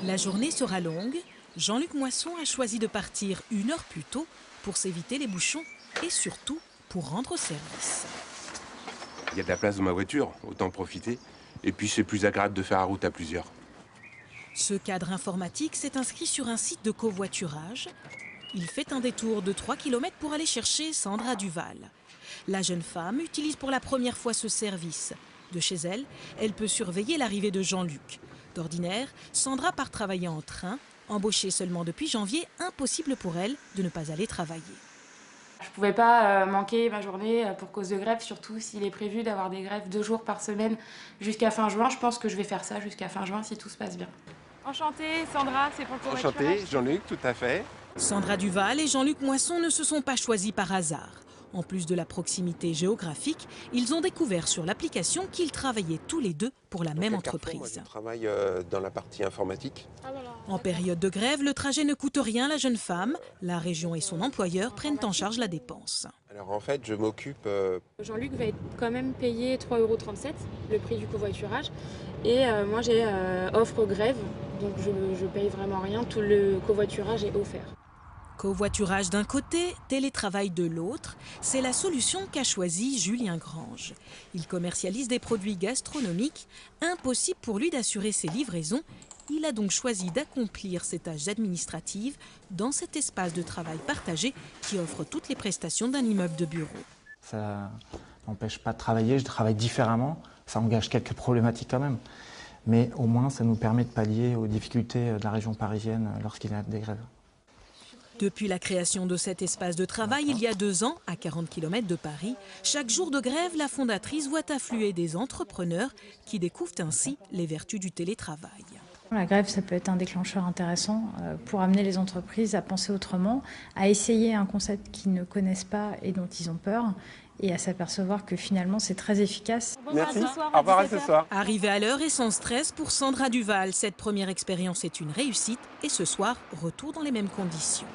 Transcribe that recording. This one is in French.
La journée sera longue. Jean-Luc Moisson a choisi de partir 1 heure plus tôt pour s'éviter les bouchons et surtout pour rendre service. Il y a de la place dans ma voiture, autant en profiter. Et puis c'est plus agréable de faire la route à plusieurs. Ce cadre informatique s'est inscrit sur un site de covoiturage. Il fait un détour de 3 km pour aller chercher Sandra Duval. La jeune femme utilise pour la première fois ce service. De chez elle, elle peut surveiller l'arrivée de Jean-Luc. D'ordinaire, Sandra part travailler en train. Embauchée seulement depuis janvier, impossible pour elle de ne pas aller travailler. Je ne pouvais pas manquer ma journée pour cause de grève, surtout s'il est prévu d'avoir des grèves 2 jours par semaine jusqu'à fin juin. Je pense que je vais faire ça jusqu'à fin juin si tout se passe bien. Enchantée, Sandra, c'est pour le covoiturage. Enchanté, Jean-Luc, tout à fait. Sandra Duval et Jean-Luc Moisson ne se sont pas choisis par hasard. En plus de la proximité géographique, ils ont découvert sur l'application qu'ils travaillaient tous les deux pour la même entreprise. Je travaille dans la partie informatique. En période de grève, le trajet ne coûte rien à la jeune femme. La région et son employeur prennent en charge la dépense. Alors en fait, je m'occupe... Jean-Luc va être quand même payé 3,37 €, le prix du covoiturage. Et moi j'ai offre grève, donc je paye vraiment rien, tout le covoiturage est offert. Covoiturage d'un côté, télétravail de l'autre, c'est la solution qu'a choisie Julien Grange. Il commercialise des produits gastronomiques, impossible pour lui d'assurer ses livraisons. Il a donc choisi d'accomplir ses tâches administratives dans cet espace de travail partagé qui offre toutes les prestations d'un immeuble de bureau. Ça n'empêche pas de travailler, je travaille différemment, ça engage quelques problématiques quand même. Mais au moins, ça nous permet de pallier aux difficultés de la région parisienne lorsqu'il y a des grèves. Depuis la création de cet espace de travail il y a 2 ans, à 40 km de Paris, chaque jour de grève, la fondatrice voit affluer des entrepreneurs qui découvrent ainsi les vertus du télétravail. La grève, ça peut être un déclencheur intéressant pour amener les entreprises à penser autrement, à essayer un concept qu'ils ne connaissent pas et dont ils ont peur, et à s'apercevoir que finalement c'est très efficace. Merci, au revoir à ce soir. Arrivée à l'heure et sans stress pour Sandra Duval, cette première expérience est une réussite et ce soir, retour dans les mêmes conditions.